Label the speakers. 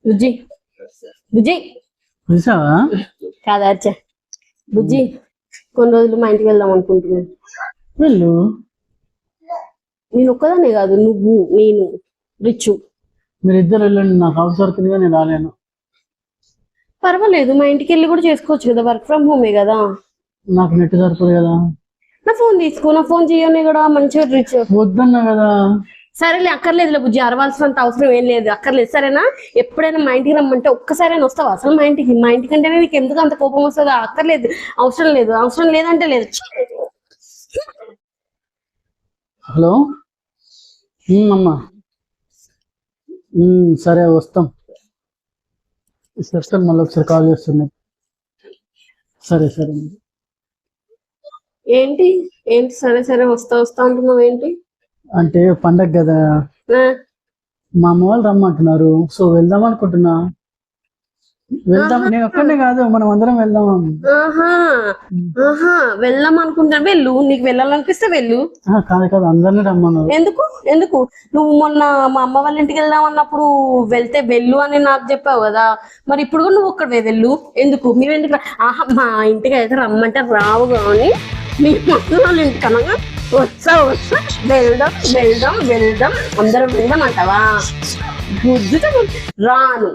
Speaker 1: బుజ్జి బుజ్జి
Speaker 2: చూసావా?
Speaker 1: కాదా అచ్చా బుజ్జి కొన్ని రోజులు మా ఇంటికి వెళ్దాం అనుకుంటున్నాను.
Speaker 2: వెళ్ళు.
Speaker 1: నేను ఒక్కదానే కాదు, నువ్వు నేను రిచ్చు.
Speaker 2: మీరిద్దరు వెళ్ళండి, నాకు హౌస్ వర్క్ ఉందిగా, నేను రాలేను.
Speaker 1: పర్వాలేదు, మా ఇంటికి వెళ్ళి కూడా చేసుకోవచ్చు కదా, వర్క్ ఫ్రమ్ హోమే కదా.
Speaker 2: నాకు నెట్ సరిపోదు కదా.
Speaker 1: నా ఫోన్ తీసుకో, నా ఫోన్ చేయనే కూడా మంచిగా రిచ్.
Speaker 2: వద్దన్నా కదా.
Speaker 1: సరేలే, అక్కర్లేదులే బుజ్జి, అరవాల్సినంత అవసరం ఏం లేదు, అక్కర్లేదు సరేనా. ఎప్పుడైనా మా ఇంటికి రమ్మంటే ఒక్కసారైనా వస్తావా అసలు మా ఇంటికి? మా ఇంటికి అంటేనే నీకు ఎందుకు అంత కోపం వస్తుందా? అక్కర్లేదు, అవసరం లేదు, అవసరం లేదంటే లేదు.
Speaker 2: హలో అమ్మా, సరే వస్తాం. సరే మళ్ళీ ఒకసారి కాల్ చేస్తున్నాం. సరే సరే.
Speaker 1: ఏంటి ఏంటి సరే సరే వస్తా వస్తా అంటున్నావు ఏంటి?
Speaker 2: అంటే పండగ కదా, మా అమ్మ వాళ్ళు రమ్మంటున్నారు, సో వెళ్దాం అనుకుంటున్నా. వెళ్దాం, నేను ఒక్కడే కాదు, మనం అందరం వెళ్దాం.
Speaker 1: ఆహా ఆహా, వెళ్దాం అనుకుంటా, వెళ్ళు, నీకు వెళ్ళాలనిపిస్తే వెళ్ళు.
Speaker 2: కాదు కాదు, అందరినీ రమ్మన్నారు.
Speaker 1: ఎందుకు ఎందుకు నువ్వు మొన్న మా అమ్మ వాళ్ళ ఇంటికి వెళ్దాం అన్నప్పుడు వెళ్తే వెళ్ళు అని నాకు చెప్పావు కదా, మరి ఇప్పుడు కూడా నువ్వు ఒక్కడే వెళ్ళు. ఎందుకు మేము ఎందుకు ఆహా, మా ఇంటికి అయితే రమ్మంటే రావు కానీ మీ మొత్తం వాళ్ళ ఇంటికి అనగా వస్తా వస్తా, వెళ్దాం వెళ్దాం వెళ్దాం అందరం వెళ్దాం అంటావా? బుద్ధితో రాను.